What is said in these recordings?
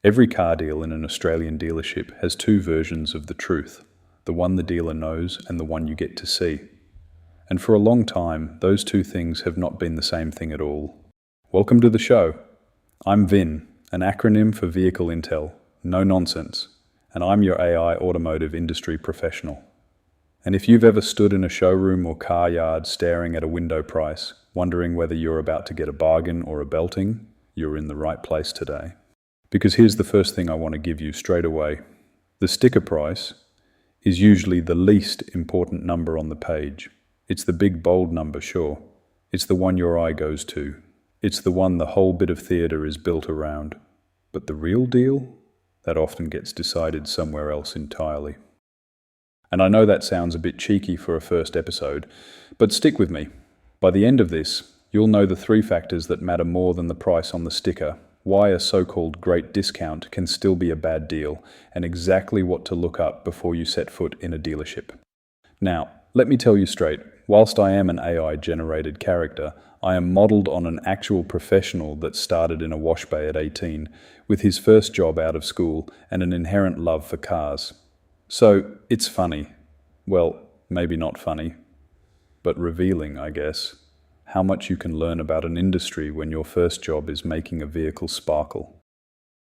Every car deal in an Australian dealership has two versions of the truth, the one the dealer knows and the one you get to see. And for a long time, those two things have not been the same thing at all. Welcome to the show. I'm VIN, an acronym for Vehicle Intel, no nonsense, and I'm your AI automotive industry professional. And if you've ever stood in a showroom or car yard staring at a window price, wondering whether you're about to get a bargain or a belting, you're in the right place today. Because here's the first thing I want to give you straight away. The sticker price is usually the least important number on the page. It's the big bold number, sure. It's the one your eye goes to. It's the one the whole bit of theatre is built around. But the real deal? That often gets decided somewhere else entirely. And I know that sounds a bit cheeky for a first episode, but stick with me. By the end of this, you'll know the three factors that matter more than the price on the sticker, why a so-called great discount can still be a bad deal, and exactly what to look up before you set foot in a dealership. Now, let me tell you straight, whilst I am an AI-generated character, I am modelled on an actual professional that started in a wash bay at 18, with his first job out of school and an inherent love for cars. So, it's funny. Well, maybe not funny, but revealing, I guess, how much you can learn about an industry when your first job is making a vehicle sparkle.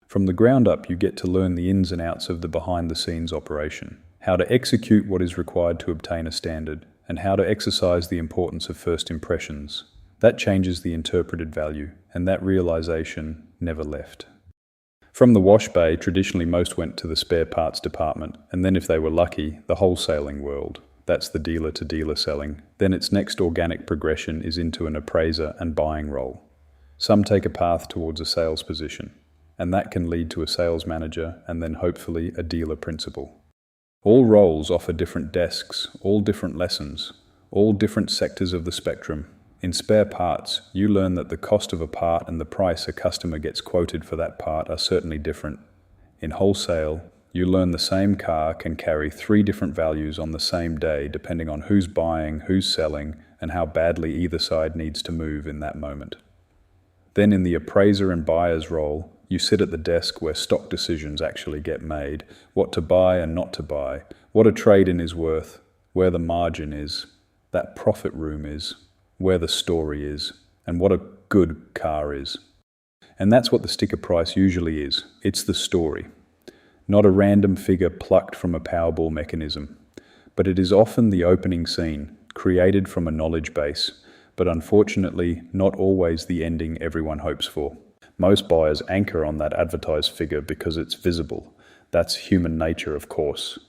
From the ground up, you get to learn the ins and outs of the behind-the-scenes operation, how to execute what is required to obtain a standard, and how to exercise the importance of first impressions. That changes the interpreted value, and that realization never left. From the wash bay, traditionally most went to the spare parts department, and then if they were lucky, the wholesaling world. That's the dealer-to-dealer selling. Then its next organic progression is into an appraiser and buying role. Some take a path towards a sales position, and that can lead to a sales manager and then hopefully a dealer principal. All roles offer different desks, all different lessons, all different sectors of the spectrum. In spare parts, you learn that the cost of a part and the price a customer gets quoted for that part are certainly different. In wholesale, you learn the same car can carry 3 different values on the same day depending on who's buying, who's selling, and how badly either side needs to move in that moment. Then in the appraiser and buyer's role, you sit at the desk where stock decisions actually get made, what to buy and not to buy, what a trade-in is worth, where the margin is, that profit room is, where the story is, and what a good car is. And that's what the sticker price usually is. It's the story. Not a random figure plucked from a Powerball mechanism, but it is often the opening scene, created from a knowledge base, but unfortunately not always the ending everyone hopes for. Most buyers anchor on that advertised figure because it's visible. That's human nature, of course.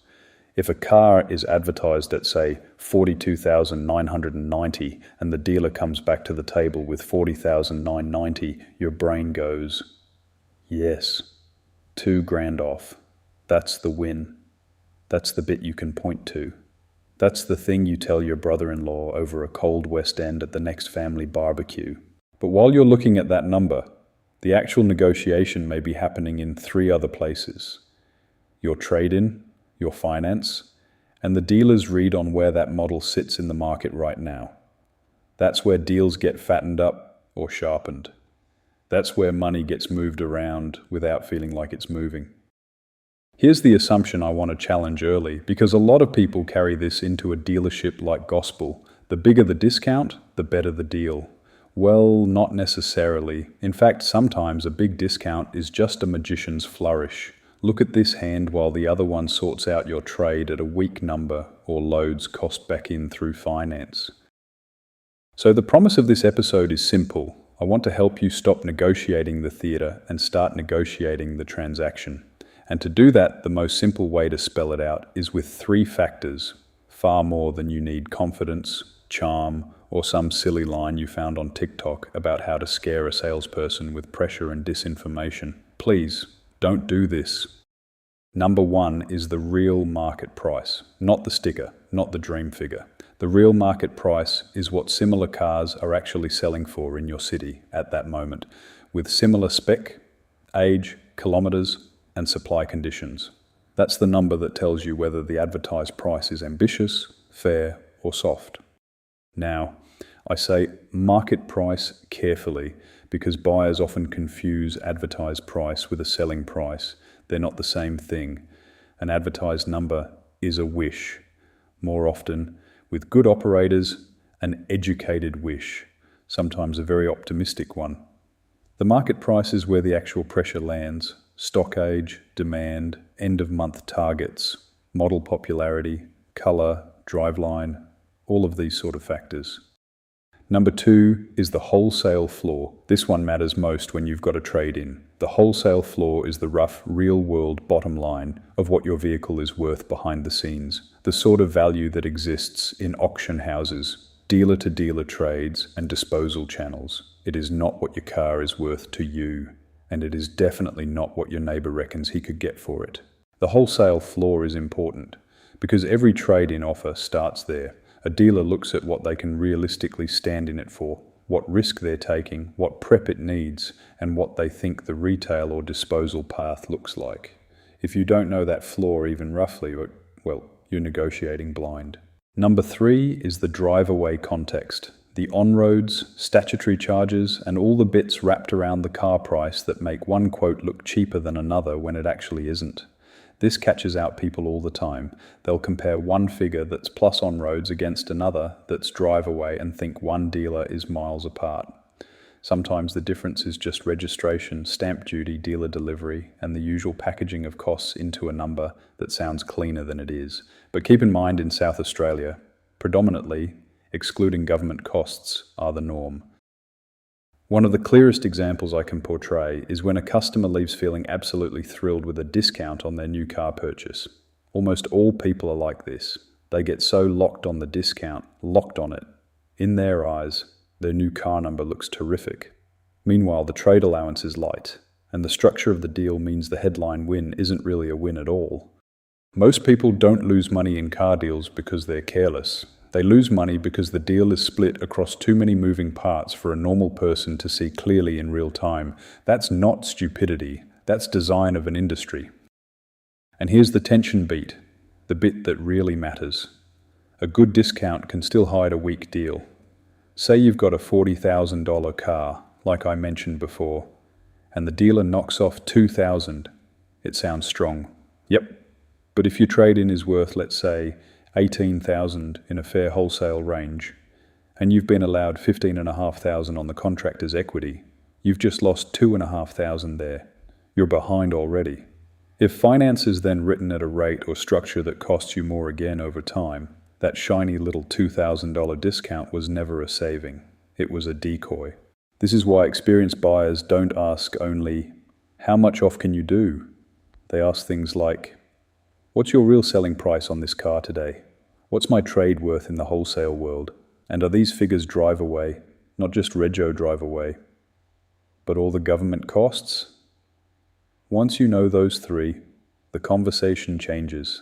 If a car is advertised at, say, $42,990 and the dealer comes back to the table with $40,990, your brain goes, yes, $2,000 off. That's the win. That's the bit you can point to. That's the thing you tell your brother-in-law over a cold West End at the next family barbecue. But while you're looking at that number, the actual negotiation may be happening in 3 other places. Your trade-in, your finance, and the dealer's read on where that model sits in the market right now. That's where deals get fattened up or sharpened. That's where money gets moved around without feeling like it's moving. Here's the assumption I want to challenge early, because a lot of people carry this into a dealership like gospel. The bigger the discount, the better the deal. Well, not necessarily. In fact, sometimes a big discount is just a magician's flourish. Look at this hand while the other one sorts out your trade at a weak number or loads cost back in through finance. So the promise of this episode is simple. I want to help you stop negotiating the theatre and start negotiating the transaction. And to do that, the most simple way to spell it out is with 3 factors, far more than you need confidence, charm, or some silly line you found on TikTok about how to scare a salesperson with pressure and disinformation. Please, don't do this. Number 1 is the real market price, not the sticker, not the dream figure. The real market price is what similar cars are actually selling for in your city at that moment, with similar spec, age, kilometers, and supply conditions. That's the number that tells you whether the advertised price is ambitious, fair, or soft. Now, I say market price carefully because buyers often confuse advertised price with a selling price. They're not the same thing. An advertised number is a wish. More often, with good operators, an educated wish, sometimes a very optimistic one. The market price is where the actual pressure lands. Stock age, demand, end-of-month targets, model popularity, color, driveline, all of these sort of factors. Number 2 is the wholesale floor. This one matters most when you've got a trade-in. The wholesale floor is the rough, real-world bottom line of what your vehicle is worth behind the scenes, the sort of value that exists in auction houses, dealer-to-dealer trades, and disposal channels. It is not what your car is worth to you, and it is definitely not what your neighbor reckons he could get for it. The wholesale floor is important because every trade-in offer starts there. A dealer looks at what they can realistically stand in it for, what risk they're taking, what prep it needs, and what they think the retail or disposal path looks like. If you don't know that floor even roughly, well, you're negotiating blind. Number 3 is the drive-away context. The on-roads, statutory charges, and all the bits wrapped around the car price that make one quote look cheaper than another when it actually isn't. This catches out people all the time. They'll compare one figure that's plus on-roads against another that's drive-away and think one dealer is miles apart. Sometimes the difference is just registration, stamp duty, dealer delivery, and the usual packaging of costs into a number that sounds cleaner than it is. But keep in mind, in South Australia, predominantly, excluding government costs are the norm. One of the clearest examples I can portray is when a customer leaves feeling absolutely thrilled with a discount on their new car purchase. Almost all people are like this. They get so locked on the discount, locked on it. In their eyes, their new car number looks terrific. Meanwhile, the trade allowance is light, and the structure of the deal means the headline win isn't really a win at all. Most people don't lose money in car deals because they're careless. They lose money because the deal is split across too many moving parts for a normal person to see clearly in real time. That's not stupidity. That's design of an industry. And here's the tension beat, the bit that really matters. A good discount can still hide a weak deal. Say you've got a $40,000 car, like I mentioned before, and the dealer knocks off $2,000. It sounds strong. Yep. But if your trade-in is worth, let's say, $18,000 in a fair wholesale range, and you've been allowed $15,500 on the contractor's equity, you've just lost $2,500 there. You're behind already. If finance is then written at a rate or structure that costs you more again over time, that shiny little $2,000 discount was never a saving. It was a decoy. This is why experienced buyers don't ask only, "How much off can you do?" They ask things like, "What's your real selling price on this car today? What's my trade worth in the wholesale world? And are these figures drive away, not just rego drive away, but all the government costs?" Once you know those three, the conversation changes.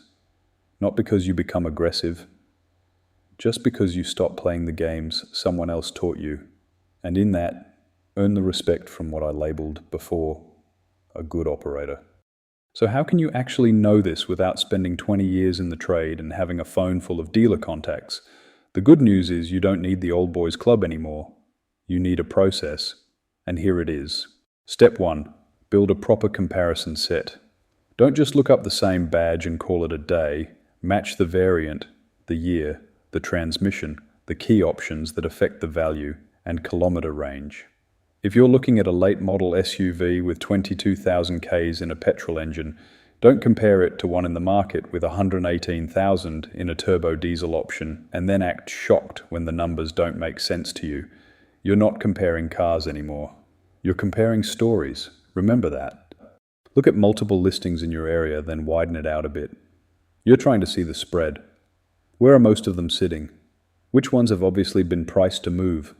Not because you become aggressive, just because you stop playing the games someone else taught you, and in that, earn the respect from what I labeled before a good operator. So how can you actually know this without spending 20 years in the trade and having a phone full of dealer contacts? The good news is you don't need the old boys club anymore. You need a process, and here it is. Step 1, build a proper comparison set. Don't just look up the same badge and call it a day. Match the variant, the year, the transmission, the key options that affect the value, and kilometer range. If you're looking at a late model SUV with 22,000 Ks in a petrol engine, don't compare it to one in the market with 118,000 in a turbo diesel option and then act shocked when the numbers don't make sense to you. You're not comparing cars anymore. You're comparing stories. Remember that. Look at multiple listings in your area, then widen it out a bit. You're trying to see the spread. Where are most of them sitting? Which ones have obviously been priced to move?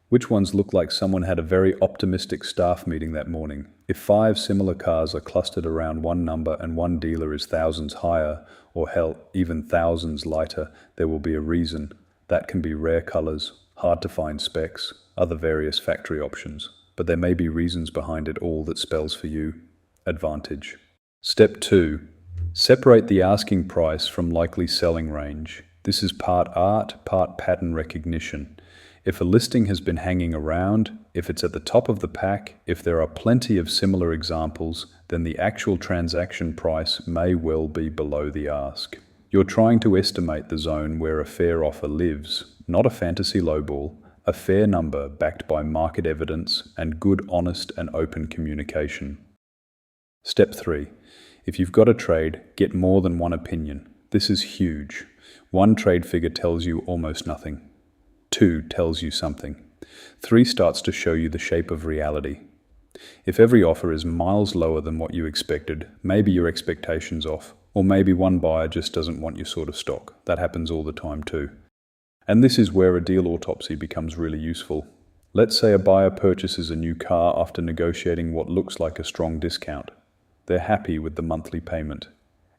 Which ones look like someone had a very optimistic staff meeting that morning? If 5 similar cars are clustered around one number and one dealer is thousands higher, or hell, even thousands lighter, there will be a reason. That can be rare colors, hard to find specs, other various factory options. But there may be reasons behind it all that spells for you advantage. Step 2. Separate the asking price from likely selling range. This is part art, part pattern recognition. If a listing has been hanging around, If it's at the top of the pack, if there are plenty of similar examples, then the actual transaction price may well be below the ask. You're trying to estimate the zone where a fair offer lives, not a fantasy lowball, a fair number backed by market evidence and good, honest and open communication. Step 3. If you've got a trade, get more than one opinion. This is huge. 1 trade figure tells you almost nothing. 2 tells you something. 3 starts to show you the shape of reality. If every offer is miles lower than what you expected, maybe your expectation's off, or maybe one buyer just doesn't want your sort of stock. That happens all the time too. And this is where a deal autopsy becomes really useful. Let's say a buyer purchases a new car after negotiating what looks like a strong discount. They're happy with the monthly payment.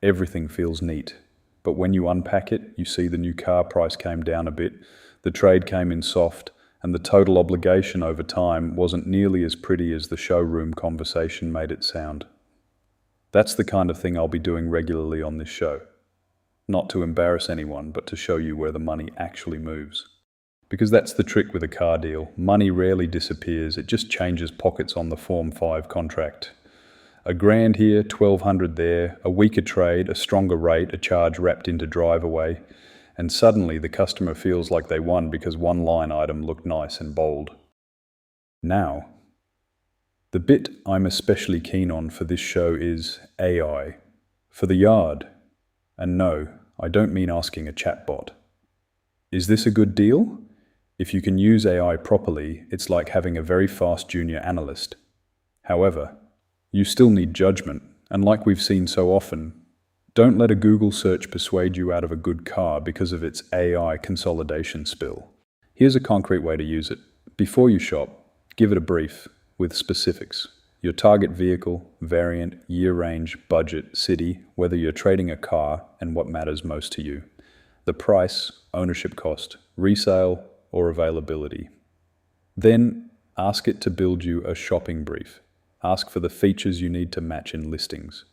Everything feels neat. But when you unpack it, you see the new car price came down a bit, the trade came in soft, and the total obligation over time wasn't nearly as pretty as the showroom conversation made it sound. That's the kind of thing I'll be doing regularly on this show. Not to embarrass anyone, but to show you where the money actually moves. Because that's the trick with a car deal. Money rarely disappears, it just changes pockets on the Form 5 contract. $1,000 here, $1,200 there, a weaker trade, a stronger rate, a charge wrapped into drive away, and suddenly the customer feels like they won because one line item looked nice and bold. Now, the bit I'm especially keen on for this show is AI. For the yard. And no, I don't mean asking a chatbot. Is this a good deal? If you can use AI properly, it's like having a very fast junior analyst. However, you still need judgment, and like we've seen so often, don't let a Google search persuade you out of a good car because of its AI consolidation spill. Here's a concrete way to use it. Before you shop, give it a brief with specifics. Your target vehicle, variant, year range, budget, city, whether you're trading a car, and what matters most to you. The price, ownership cost, resale, or availability. Then ask it to build you a shopping brief. Ask for the features you need to match in listings.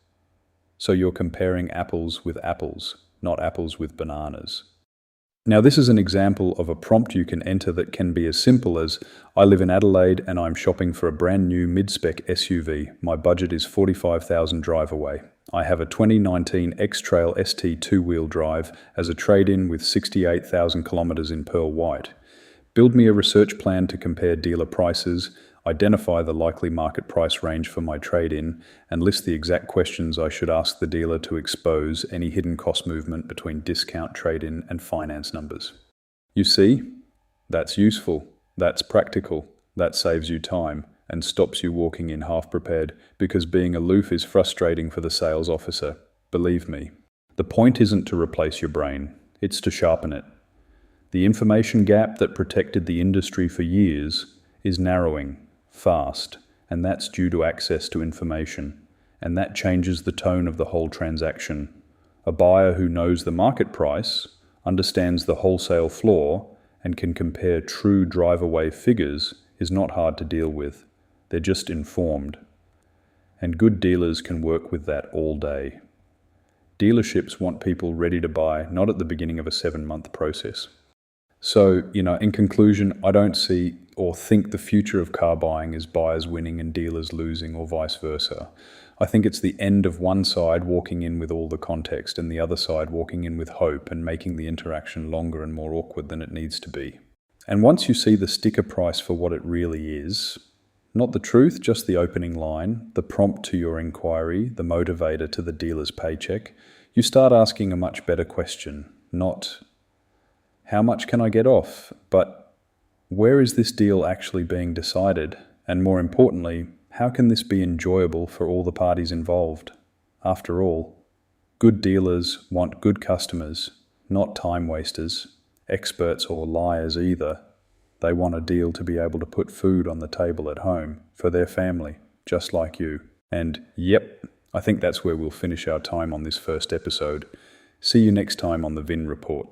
So you're comparing apples with apples, not apples with bananas. Now this is an example of a prompt you can enter that can be as simple as, I live in Adelaide and I'm shopping for a brand new mid-spec SUV. My budget is $45,000 drive away. I have a 2019 X-Trail ST two-wheel drive as a trade-in with 68,000 kilometers in pearl white. Build me a research plan to compare dealer prices, identify the likely market price range for my trade-in, and list the exact questions I should ask the dealer to expose any hidden cost movement between discount, trade-in, and finance numbers. You see? That's useful, that's practical, that saves you time, and stops you walking in half prepared, because being aloof is frustrating for the sales officer. Believe me. The point isn't to replace your brain, it's to sharpen it. The information gap that protected the industry for years is narrowing fast, and that's due to access to information, and that changes the tone of the whole transaction. A buyer who knows the market price, understands the wholesale floor, and can compare true drive-away figures is not hard to deal with. They're just informed. And good dealers can work with that all day. Dealerships want people ready to buy, not at the beginning of a 7-month process. So, in conclusion, I don't see or think the future of car buying is buyers winning and dealers losing or vice versa. I think it's the end of one side walking in with all the context and the other side walking in with hope and making the interaction longer and more awkward than it needs to be. And once you see the sticker price for what it really is, not the truth, just the opening line, the prompt to your inquiry, the motivator to the dealer's paycheck, you start asking a much better question, not how much can I get off, but where is this deal actually being decided? And more importantly, how can this be enjoyable for all the parties involved? After all, good dealers want good customers, not time wasters, experts or liars either. They want a deal to be able to put food on the table at home for their family, just like you. And yep, I think that's where we'll finish our time on this first episode. See you next time on the VIN Report.